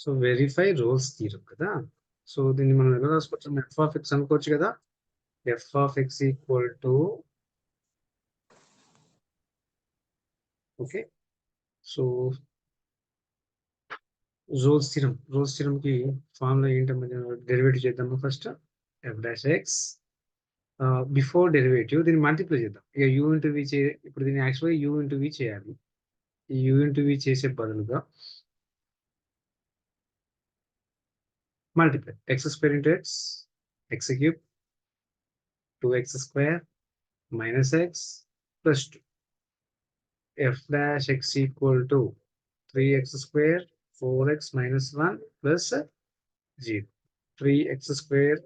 So verify roles theorem కదా. So దీన్ని మనం ఎలా రాసుకోవచ్చు, ఎఫ్ ఆఫ్ ఎక్స్ అనుకోవచ్చు కదా. F of X equal to, okay, so roles theorem కి ఫార్ములా ఏంటమ్మా, డెరివేటివ్ చేద్దాము first. F dash X before derivative దీన్ని మల్టిప్లై చేద్దాం. ఇక యూ ఇంటూ వి ఇప్పుడు దీన్ని యాక్చువల్గా యూ ఇంటూ వి చేయాలి. ఈ యూ ఇంటూ వి చేసే బదులుగా multiply X square into X cube 2x square minus x plus 2. F dash x equal to 3x square 4x minus 1 plus 0. 3x square,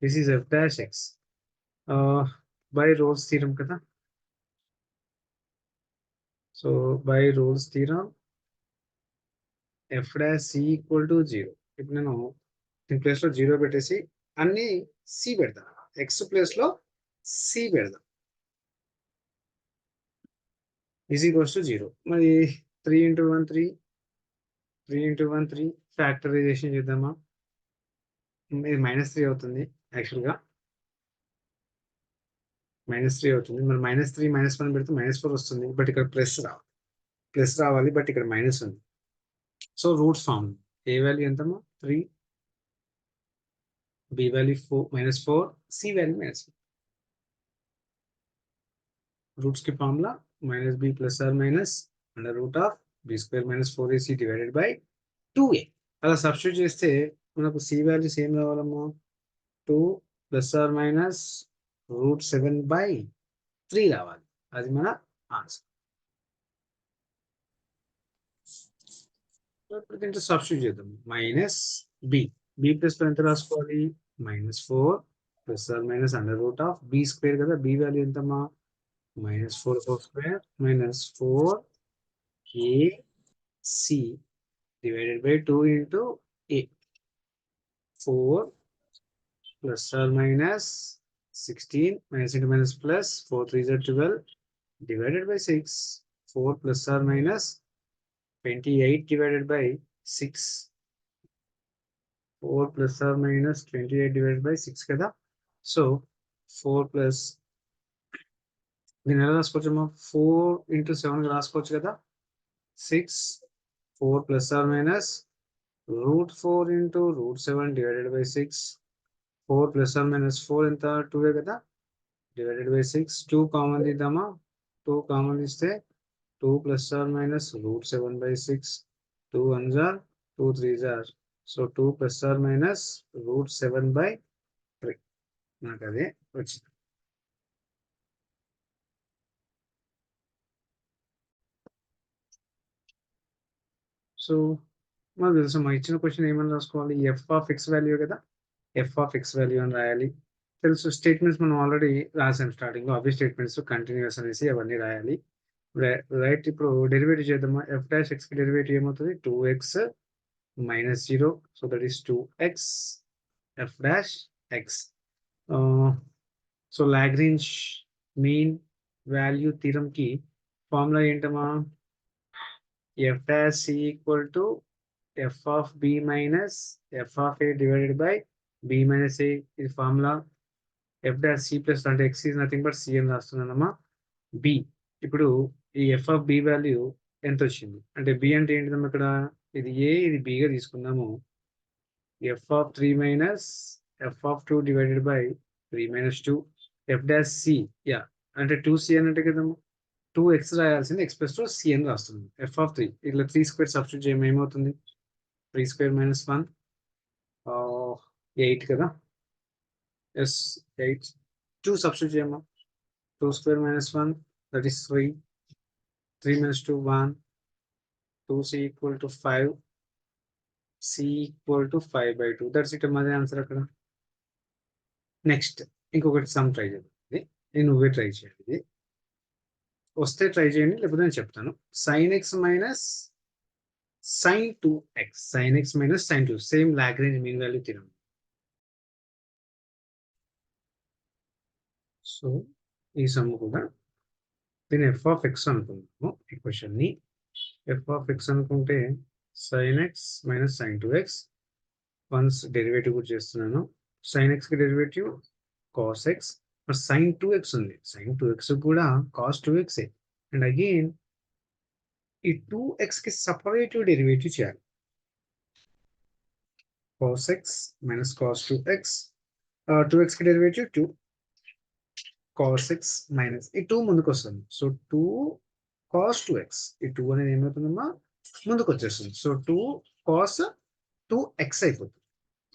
this is f dash x. By Rolle's theorem kada. So by Rolle's theorem, f dash c equal to 0. ఇప్పుడు నేను దీని place లో 0 పెట్టేసి అన్ని c పెడతా. x place లో c పెడతా. is equals to 0. మరి 3 into 1 3, 3 into 1 3 ఫ్యాక్టరైజేషన్ చేద్దామా. ఇది -3 అవుతుంది యాక్చువల్గా, -3 అవుతుంది. మరి -3 -1 పెడితే -4 వస్తుంది. బట్ ఇక్కడ ప్లస్ రావాలి, బట్ ఇక్కడ మైనస్ ఉంది. So roots form, A value ఎంతమ్మా 3, B value -4, C value -4. Roots కి formula -b ± under root of b² - 4ac divided by 2a. అలా సబ్స్టిట్యూట్ చేస్తే మనకు సి వాల్యూస్ ఏం రావాలమ్మా, 2 ± √7/3 రావాలి. అది మన ఆన్సర్. ఇప్పుడు దీంట్లో సబ్స్టిట్యూట్ చేద్దాం. -b ప్లస్ ఎంత రాసుకోవాలి, -4 ± అండర్ రూట్ ఆఫ్ b² కదా. b వాల్యూ ఎంతమ్మా, -4² - 4ac divided by 2 into a. 4 ± 16 minus into minus plus 4 3s are 12 divided by 6. 4 ± 28 divided by 6. 4 ± 28 divided by 6 కదా. సో 4 ప్లస్ దీన్ని ఎలా రాసుకోవచ్చమ్మా, 4 into 7 రాసుకోవచ్చు కదా. 6 4 ± √4 into √7 divided by 6. 4 ± 4 ఎంత, 2 కదా, divided by 6. 2 కామన్ తీద్దామా, 2 కామన్ తీస్తే 2 ± √7/6. 2 1s are 2 3s are. So 2 ± √7/3. నాకు అదే వచ్చింది. సో మనకు తెలుసు మా ఇచ్చిన క్వశ్చన్ ఏమని రాసుకోవాలి, ఎఫ్ ఆఫ్ ఎక్స్ వాల్యూ కదా, ఎఫ్ ఆఫ్ ఎక్స్ వాల్యూ అని రాయాలి. తెలుసు స్టేట్మెంట్స్ మనం ఆల్రెడీ రాసాం స్టార్టింగ్ లో. అవి స్టేట్మెంట్స్ కంటిన్యూస్ అనేసి అవన్నీ రాయాలి. రైట్, ఇప్పుడు డెరివేటివ్ చేద్దామా. ఎఫ్ డాష్ ఎక్స్ కి డెరివేటివ్ ఏమవుతుంది, 2x - 0. So that is 2x f dash x. So Lagrange mean value theorem కి ఫార్ములా ఏంటమ్మా, f dash c equal to f of b minus f of a divided by b minus a. ఇది formula. f dash c plus అంటే x is nothing but c అని రాస్తున్నానమ్మా. b, ఇప్పుడు ఈ f of b value ఎంత వచ్చింది అంటే, b అంటే ఏంటిదమ్మా ఇక్కడ, ఇది a ఇది b గా తీసుకుందాము. f of 3 minus f of 2 divided by 3 minus 2. f dash c, yeah అంటే 2c అని అంటే కదమ్మా, 2x రాయాల్సింది x ప్లస్ 2 c అని రాస్తుంది. f of 3 ఇట్లా 3² సబ్స్టిట్యూట్ చేయడం ఏమవుతుంది, 3² - 1 8 కదా. ఎస్ 8. 2 సబ్స్టిట్యూట్ చేయమ్మా, 2² - 1 that is 3. 3 - 2 1. 2c equal to 5. c equal to 5/2. That's it. మాదే ఆన్సర్ అక్కడ. నెక్స్ట్ ఇంకొకటి సమ్ ట్రై చేద్దాం. ఇది నువ్వే ట్రై చేయాలి. ఇది వస్తే ట్రై చేయండి, లేకపోతే నేను చెప్తాను. sin x minus sin 2x, sin x minus sin 2, same Lagrange mean value theorem. So ఈ సమ్ కూడా దీన్ని f of x అనుకుందాము. ఈ క్వశ్చన్ ని f of x అనుకుంటే sin x minus sin 2x. Once derivative కూడా చేస్తున్నాను. sin x కి డెరివేటివ్ cos x, మరి sin 2x ఉంది, sin 2x కూడా cos 2x. అండ్ అగైన్ ఈ 2x కి సపరేటివ్ డెరివేటివ్ చేయాలి. cos x minus cos 2x, 2x కి డెరివేటివ్ 2 cos x మైనస్ ఈ 2 ముందుకు వస్తుంది. సో 2 cos 2x, ఈ 2 అనేది ఏమవుతుందమ్మా ముందుకు వచ్చేస్తుంది. సో 2 cos 2x అయిపోతుంది,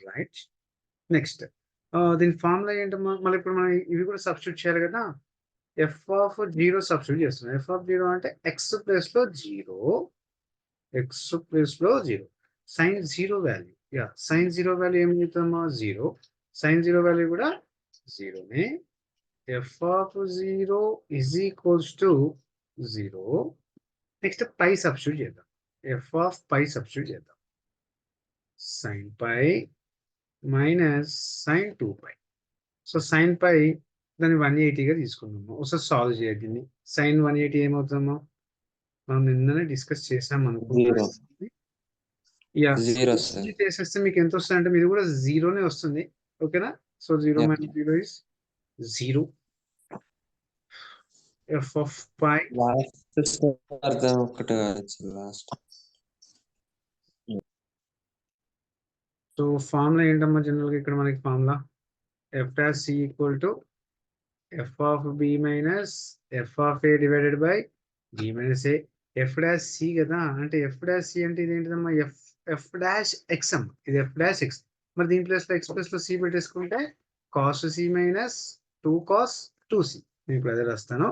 రైట్. నెక్స్ట్ దీని ఫార్ములా ఏంటమ్మా, మళ్ళీ ఇప్పుడు మనం ఇవి కూడా సబ్స్టిట్యూట్ చేయాలి కదా. ఎఫ్ ఆఫ్ 0 సబ్స్టిట్యూట్ చేస్తున్నాం. ఎఫ్ ఆఫ్ 0 అంటే ఎక్స్ ప్లేస్ లో 0, ఎక్స్ ప్లేస్ లో 0, సైన్ 0 వాల్యూ, యా సైన్ 0 వాల్యూ ఏం చెప్తామా 0, సైన్ 0 వాల్యూ కూడా 0నే. F of 0 is equals to 0. Next pi substitute చేద్దాం. ఎఫ్ ఆఫ్ పై సబ్స్టిట్యూట్ చేద్దాం. Sine pi minus sine 2π. So sine pi దాన్ని 180గా తీసుకున్నాము. ఒకసారి సాల్వ్ చేయాలి దీన్ని. సైన్ 180 ఏమవుతుందో మనం నిన్ననే డిస్కస్ చేసాం అనుకుంటున్నాం. యా చేసేస్తే మీకు ఎంత వస్తుంది అంటే మీది కూడా 0నే వస్తుంది, ఓకేనా. So 0 minus 0 is 0. F of pi అర్థం ఒకటి లాస్ట్. సో ఫార్ములా ఏంటమ్మా జనరల్గా ఇక్కడ మనకి formula F dash C equal to F of B minus F of A divided by B minus A. F dash C కదా, అంటే ఎఫ్ డాష్ సి అంటే ఇది ఏంటిదమ్మా ఎఫ్ డాష్ ఎక్స్ అమ్మ, ఇది ఎఫ్ డాష్ ఎక్స్. మరి దీని ప్లేస్ లో x plus లో సి పెట్టేసుకుంటే cos c minus 2 cos 2c. నేను ఇప్పుడు అదే రాస్తాను.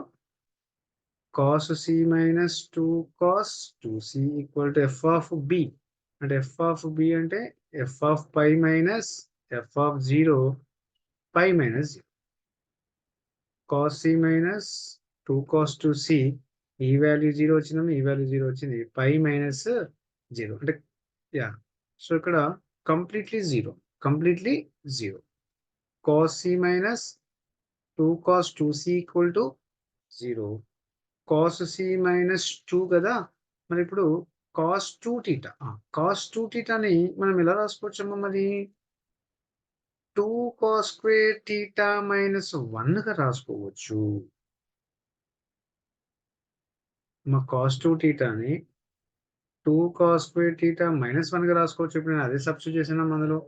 Cos c minus 2 cos 2c equal to F of b, అంటే ఎఫ్ ఆఫ్ బి అంటే f of pi minus F of 0 pi minus 0. cos c minus 2 cos 2c, ఈ value 0 వచ్చిందమ్మా, ఈ value 0 వచ్చింది, పై మైనస్ 0 అంటే యా. సో ఇక్కడ completely 0. cos c minus 2 cos 2c equal to 0. cos c minus 2 కదా, మరి ఇప్పుడు cos 2θ, cos 2θని మనం ఎలా రాసుకోవచ్చమ్మా మరి 2 cos square theta minus 1 గా రాసుకోవచ్చు. మా cos 2θని 2 cos square theta minus 1 గా రాసుకోవచ్చు. ఇప్పుడు నేను అదే సబ్స్టిట్యూట్ చేసినాం అందులో.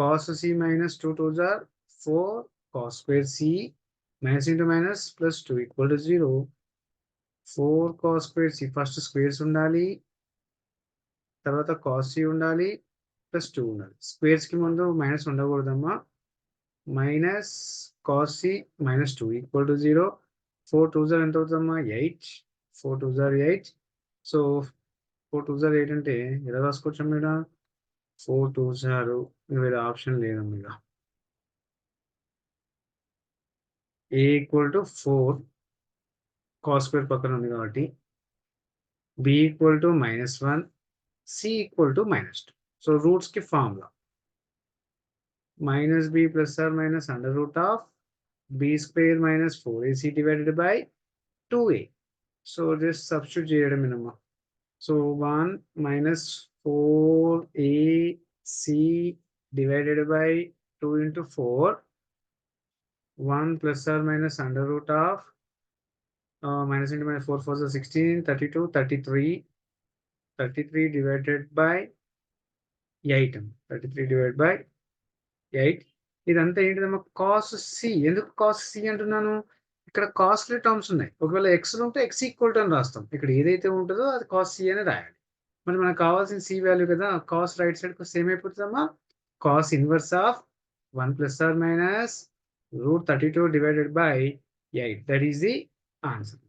cos c minus 2 2s are 4 cos square c minus into minus plus 2 equal to 0. 4 cos square c, first squares ఉండాలి, తర్వాత cos c ఉండాలి, ప్లస్ 2 ఉండాలి. స్క్వేర్స్ కి ముందు మైనస్ ఉండకూడదమ్మా. Minus cos c minus 2 equal to 0. 4 2s are ఎంత అవుతుందమ్మా 8, 4 2s are 8. So 4 2s are 8 అంటే ఎలా రాసుకోవచ్చా మీద 4 2s are, వేరే ఆప్షన్ లేదమ్మా. ఇక a equal to 4 cos square పక్కన ఉంది కాబట్టి, b equal to -1, c equal to -2. So roots కి formula minus b plus or minus under root of b square minus 4ac divided by 2a. So this substitute చేయడమేనమ్మా. So 1 minus 4ac divided by 2 into 4, 1 plus or minus under root of minus into minus 4 4 is 16, 32, 33 divided by 8. 33 divided by 8. ఇదంతా ఏంటిదమ్మా cos C. ఎందుకు cos C అంటున్నాను, ఇక్కడ costly terms ఉన్నాయి. ఒకవేళ X ఉంటే X equal to అని రాస్తాం. ఇక్కడ ఏదైతే ఉంటుందో అది కాస్ సి అని రాయాలి. మరి మనకు కావాల్సిన సి వాల్యూ కదా, కాస్ రైట్ సైడ్ సేమ్ అయిపోతుందమ్మా. Cos inverse of 1 plus or minus root 32 divided by 8. That is the answer.